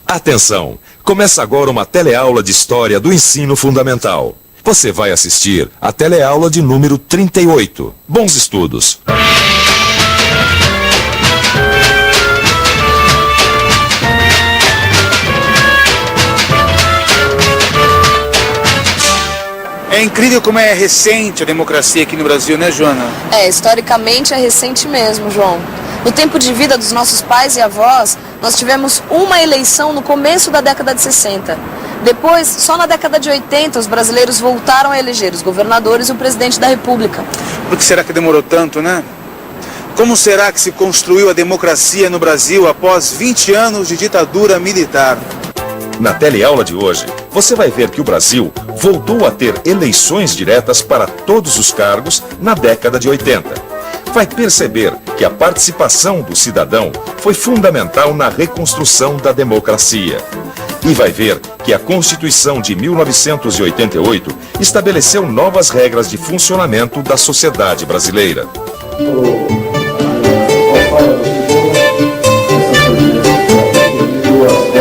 Atenção! Começa agora uma teleaula de História do Ensino Fundamental. Você vai assistir a teleaula de número 38. Bons estudos! É incrível como é recente a democracia aqui no Brasil, né, Joana? Historicamente é recente mesmo, João. No tempo de vida dos nossos pais e avós, nós tivemos uma eleição no começo da década de 60. Depois, só na década de 80, os brasileiros voltaram a eleger os governadores e o presidente da República. Por que será que demorou tanto, né? Como será que se construiu a democracia no Brasil após 20 anos de ditadura militar? Na teleaula de hoje, você vai ver que o Brasil voltou a ter eleições diretas para todos os cargos na década de 80. Vai perceber que a participação do cidadão foi fundamental na reconstrução da democracia. E vai ver que a Constituição de 1988 estabeleceu novas regras de funcionamento da sociedade brasileira.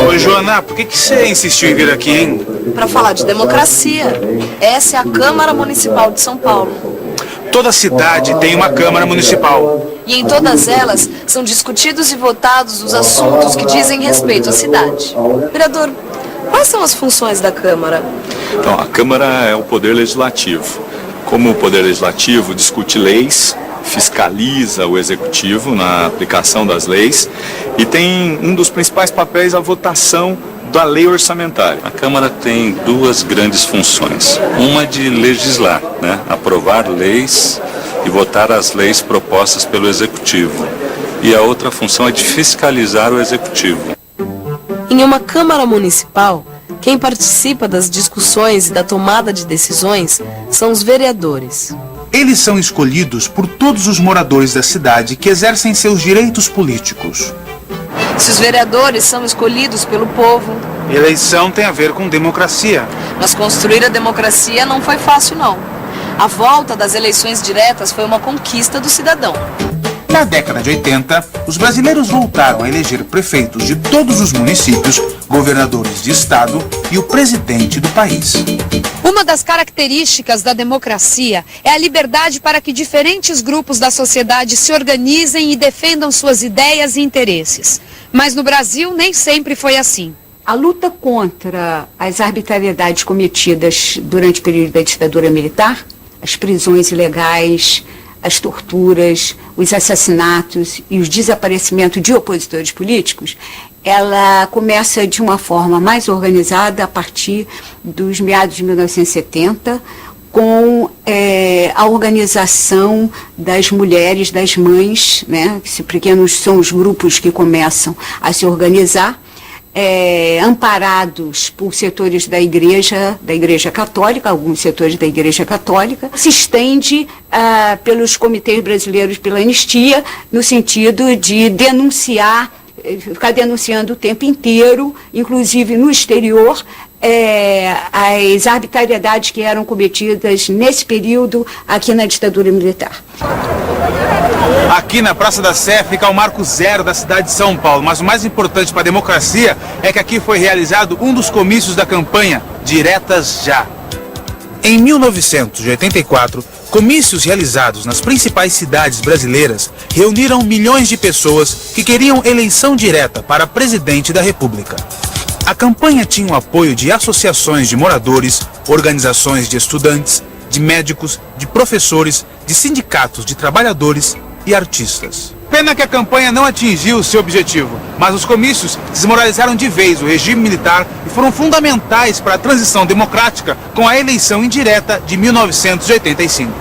Oi, Joana, por que você insistiu em vir aqui, hein? Para falar de democracia. Essa é a Câmara Municipal de São Paulo. Toda cidade tem uma Câmara Municipal. E em todas elas são discutidos e votados os assuntos que dizem respeito à cidade. Vereador, quais são as funções da Câmara? Então, a Câmara é o poder legislativo. Como o poder legislativo discute leis, fiscaliza o executivo na aplicação das leis e tem um dos principais papéis a votação da lei orçamentária. A Câmara tem duas grandes funções. Uma de legislar, aprovar leis e votar as leis propostas pelo Executivo. E a outra função é de fiscalizar o Executivo. Em uma Câmara Municipal, quem participa das discussões e da tomada de decisões são os vereadores. Eles são escolhidos por todos os moradores da cidade que exercem seus direitos políticos. Se os vereadores são escolhidos pelo povo... Eleição tem a ver com democracia. Mas construir a democracia não foi fácil, não. A volta das eleições diretas foi uma conquista do cidadão. Na década de 80, os brasileiros voltaram a eleger prefeitos de todos os municípios, governadores de estado e o presidente do país. Uma das características da democracia é a liberdade para que diferentes grupos da sociedade se organizem e defendam suas ideias e interesses. Mas no Brasil nem sempre foi assim. A luta contra as arbitrariedades cometidas durante o período da ditadura militar, as prisões ilegais, as torturas, os assassinatos e os desaparecimentos de opositores políticos, ela começa de uma forma mais organizada a partir dos meados de 1970, com a organização das mulheres, das mães, que pequenos são os grupos que começam a se organizar, amparados por setores da Igreja Católica, alguns setores da Igreja Católica, se estende pelos comitês brasileiros pela anistia, no sentido de denunciar, ficar denunciando o tempo inteiro, inclusive no exterior, as arbitrariedades que eram cometidas nesse período aqui na ditadura militar. Aqui na Praça da Sé fica o marco zero da cidade de São Paulo, mas o mais importante para a democracia é que aqui foi realizado um dos comícios da campanha Diretas Já. Em 1984, comícios realizados nas principais cidades brasileiras reuniram milhões de pessoas que queriam eleição direta para presidente da República. A campanha tinha o apoio de associações de moradores, organizações de estudantes, de médicos, de professores, de sindicatos de trabalhadores e artistas. Pena que a campanha não atingiu seu objetivo, mas os comícios desmoralizaram de vez o regime militar e foram fundamentais para a transição democrática com a eleição indireta de 1985.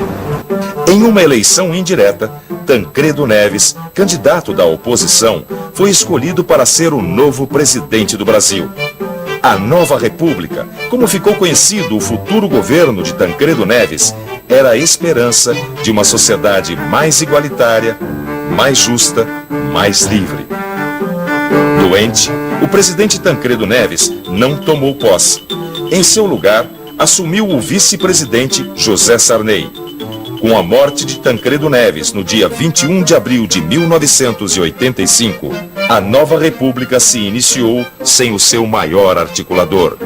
Em uma eleição indireta, Tancredo Neves, candidato da oposição, foi escolhido para ser o novo presidente do Brasil. A Nova República, como ficou conhecido o futuro governo de Tancredo Neves, era a esperança de uma sociedade mais igualitária, mais justa, mais livre. Doente, o presidente Tancredo Neves não tomou posse. Em seu lugar, assumiu o vice-presidente José Sarney. Com a morte de Tancredo Neves no dia 21 de abril de 1985, a nova república se iniciou sem o seu maior articulador.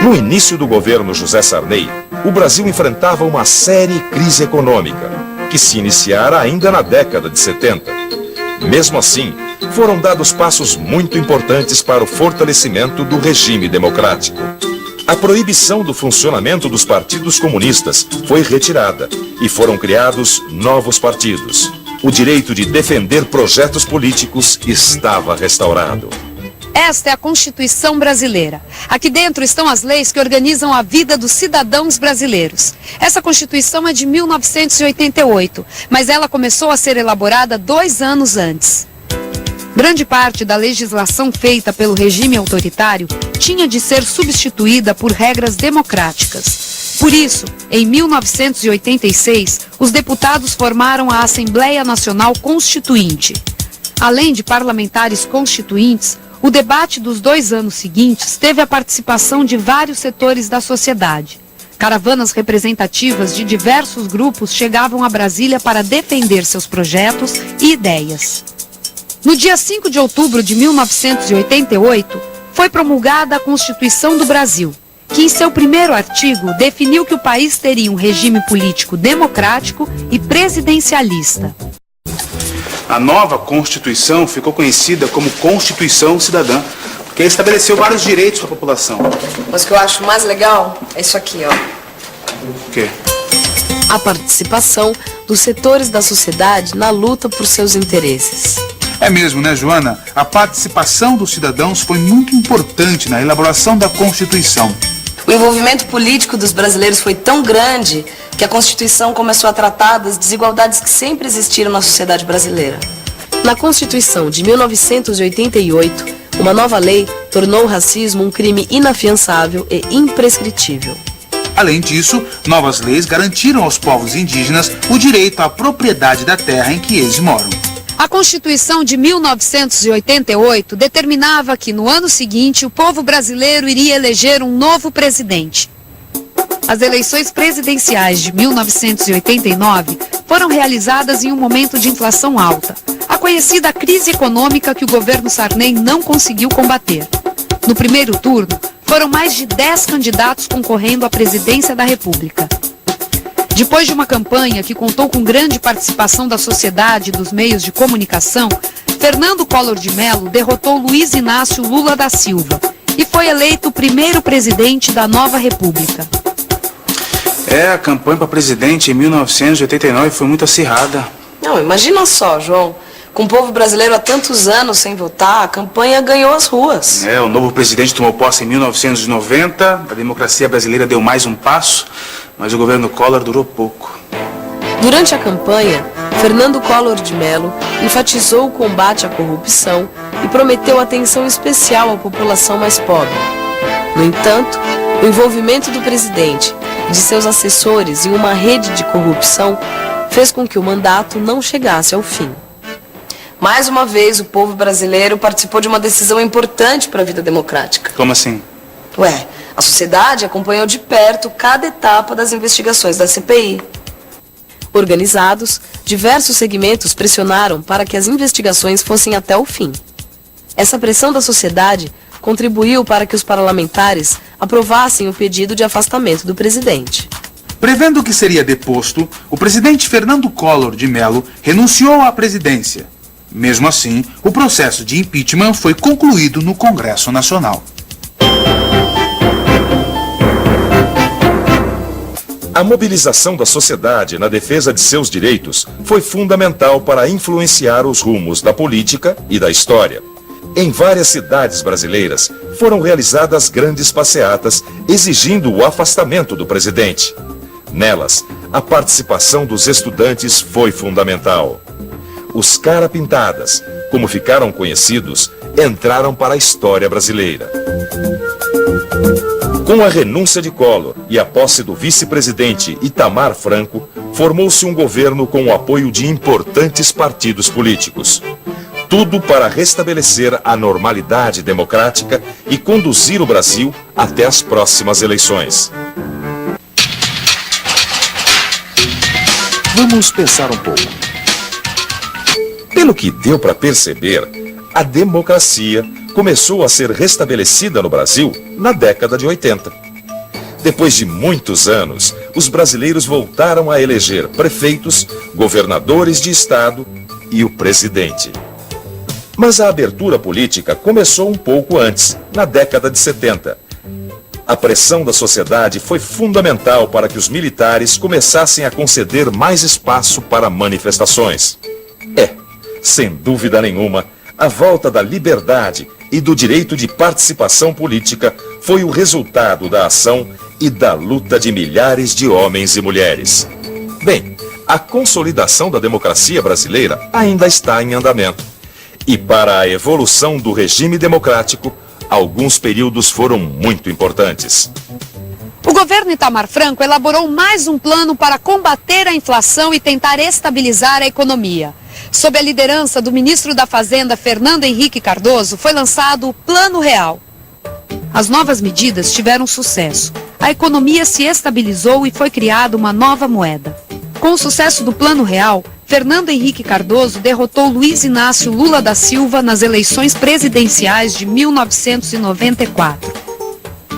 No início do governo José Sarney, o Brasil enfrentava uma séria crise econômica, que se iniciara ainda na década de 70. Mesmo assim, foram dados passos muito importantes para o fortalecimento do regime democrático. A proibição do funcionamento dos partidos comunistas foi retirada e foram criados novos partidos. O direito de defender projetos políticos estava restaurado. Esta é a Constituição brasileira. Aqui dentro estão as leis que organizam a vida dos cidadãos brasileiros. Essa Constituição é de 1988, mas ela começou a ser elaborada 2 anos antes. Grande parte da legislação feita pelo regime autoritário tinha de ser substituída por regras democráticas. Por isso, em 1986, os deputados formaram a Assembleia Nacional Constituinte. Além de parlamentares constituintes, o debate dos 2 anos seguintes teve a participação de vários setores da sociedade. Caravanas representativas de diversos grupos chegavam a Brasília para defender seus projetos e ideias. No dia 5 de outubro de 1988, foi promulgada a Constituição do Brasil, que em seu primeiro artigo definiu que o país teria um regime político democrático e presidencialista. A nova Constituição ficou conhecida como Constituição Cidadã, porque estabeleceu vários direitos para a população. Mas o que eu acho mais legal é isso aqui, ó. O quê? A participação dos setores da sociedade na luta por seus interesses. É mesmo, né, Joana? A participação dos cidadãos foi muito importante na elaboração da Constituição. O envolvimento político dos brasileiros foi tão grande que a Constituição começou a tratar das desigualdades que sempre existiram na sociedade brasileira. Na Constituição de 1988, uma nova lei tornou o racismo um crime inafiançável e imprescritível. Além disso, novas leis garantiram aos povos indígenas o direito à propriedade da terra em que eles moram. A Constituição de 1988 determinava que, no ano seguinte, o povo brasileiro iria eleger um novo presidente. As eleições presidenciais de 1989 foram realizadas em um momento de inflação alta, a conhecida crise econômica que o governo Sarney não conseguiu combater. No primeiro turno, foram mais de 10 candidatos concorrendo à presidência da República. Depois de uma campanha que contou com grande participação da sociedade e dos meios de comunicação, Fernando Collor de Mello derrotou Luiz Inácio Lula da Silva e foi eleito o primeiro presidente da nova República. A campanha para presidente em 1989 foi muito acirrada. Não, imagina só, João. Com o povo brasileiro há tantos anos sem votar, a campanha ganhou as ruas. O novo presidente tomou posse em 1990, a democracia brasileira deu mais um passo, mas o governo Collor durou pouco. Durante a campanha, Fernando Collor de Mello enfatizou o combate à corrupção e prometeu atenção especial à população mais pobre. No entanto, o envolvimento do presidente e de seus assessores em uma rede de corrupção fez com que o mandato não chegasse ao fim. Mais uma vez, o povo brasileiro participou de uma decisão importante para a vida democrática. Como assim? A sociedade acompanhou de perto cada etapa das investigações da CPI. Organizados, diversos segmentos pressionaram para que as investigações fossem até o fim. Essa pressão da sociedade contribuiu para que os parlamentares aprovassem o pedido de afastamento do presidente. Prevendo que seria deposto, o presidente Fernando Collor de Mello renunciou à presidência. Mesmo assim, o processo de impeachment foi concluído no Congresso Nacional. A mobilização da sociedade na defesa de seus direitos foi fundamental para influenciar os rumos da política e da história. Em várias cidades brasileiras foram realizadas grandes passeatas exigindo o afastamento do presidente. Nelas, a participação dos estudantes foi fundamental. Os cara-pintadas, como ficaram conhecidos, entraram para a história brasileira. Com a renúncia de Collor e a posse do vice-presidente Itamar Franco, formou-se um governo com o apoio de importantes partidos políticos. Tudo para restabelecer a normalidade democrática e conduzir o Brasil até as próximas eleições. Vamos pensar um pouco. Pelo que deu para perceber, a democracia começou a ser restabelecida no Brasil na década de 80. Depois de muitos anos, os brasileiros voltaram a eleger prefeitos, governadores de estado e o presidente. Mas a abertura política começou um pouco antes, na década de 70. A pressão da sociedade foi fundamental para que os militares começassem a conceder mais espaço para manifestações. Sem dúvida nenhuma, a volta da liberdade e do direito de participação política foi o resultado da ação e da luta de milhares de homens e mulheres. Bem, a consolidação da democracia brasileira ainda está em andamento. E para a evolução do regime democrático, alguns períodos foram muito importantes. O governo Itamar Franco elaborou mais um plano para combater a inflação e tentar estabilizar a economia. Sob a liderança do ministro da Fazenda, Fernando Henrique Cardoso, foi lançado o Plano Real. As novas medidas tiveram sucesso. A economia se estabilizou e foi criada uma nova moeda. Com o sucesso do Plano Real, Fernando Henrique Cardoso derrotou Luiz Inácio Lula da Silva nas eleições presidenciais de 1994.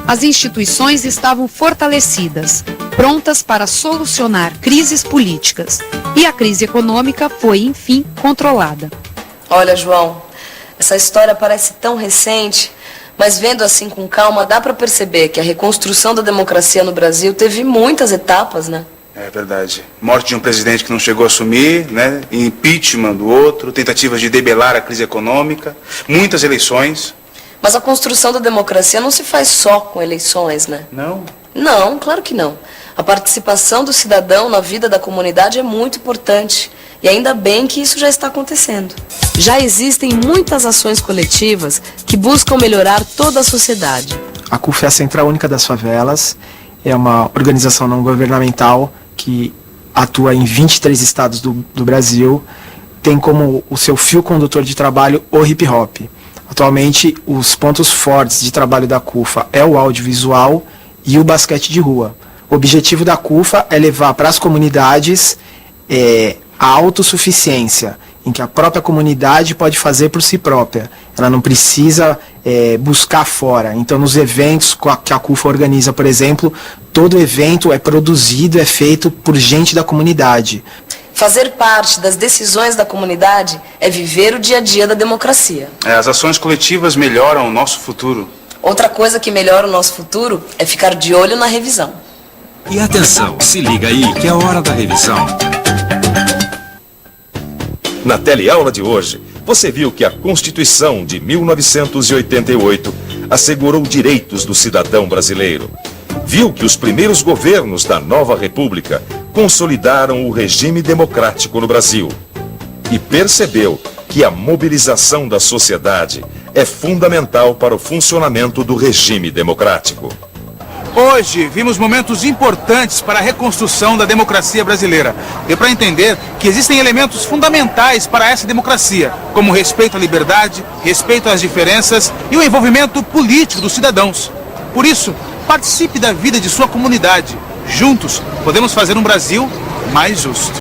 As instituições estavam fortalecidas, prontas para solucionar crises políticas. E a crise econômica foi, enfim, controlada. Olha, João, essa história parece tão recente, mas vendo assim com calma, dá para perceber que a reconstrução da democracia no Brasil teve muitas etapas, né? É verdade. Morte de um presidente que não chegou a assumir, né? Impeachment do outro, tentativas de debelar a crise econômica, muitas eleições. Mas a construção da democracia não se faz só com eleições, né? Não? Não, claro que não. A participação do cidadão na vida da comunidade é muito importante. E ainda bem que isso já está acontecendo. Já existem muitas ações coletivas que buscam melhorar toda a sociedade. A CUFA é a Central Única das Favelas, é uma organização não governamental que atua em 23 estados do Brasil, tem como o seu fio condutor de trabalho o hip hop. Atualmente, os pontos fortes de trabalho da CUFA é o audiovisual e o basquete de rua. O objetivo da CUFA é levar para as comunidades a autossuficiência, em que a própria comunidade pode fazer por si própria. Ela não precisa buscar fora. Então, nos eventos que a CUFA organiza, por exemplo, todo evento é produzido, é feito por gente da comunidade. Fazer parte das decisões da comunidade é viver o dia a dia da democracia. As ações coletivas melhoram o nosso futuro. Outra coisa que melhora o nosso futuro é ficar de olho na revisão. E atenção, se liga aí que é a hora da revisão. Na teleaula de hoje, você viu que a Constituição de 1988 assegurou direitos do cidadão brasileiro. Viu que os primeiros governos da nova república consolidaram o regime democrático no Brasil. E percebeu que a mobilização da sociedade é fundamental para o funcionamento do regime democrático. Hoje vimos momentos importantes para a reconstrução da democracia brasileira. Deu para entender que existem elementos fundamentais para essa democracia, como respeito à liberdade, respeito às diferenças e o envolvimento político dos cidadãos. Por isso, participe da vida de sua comunidade. Juntos, podemos fazer um Brasil mais justo.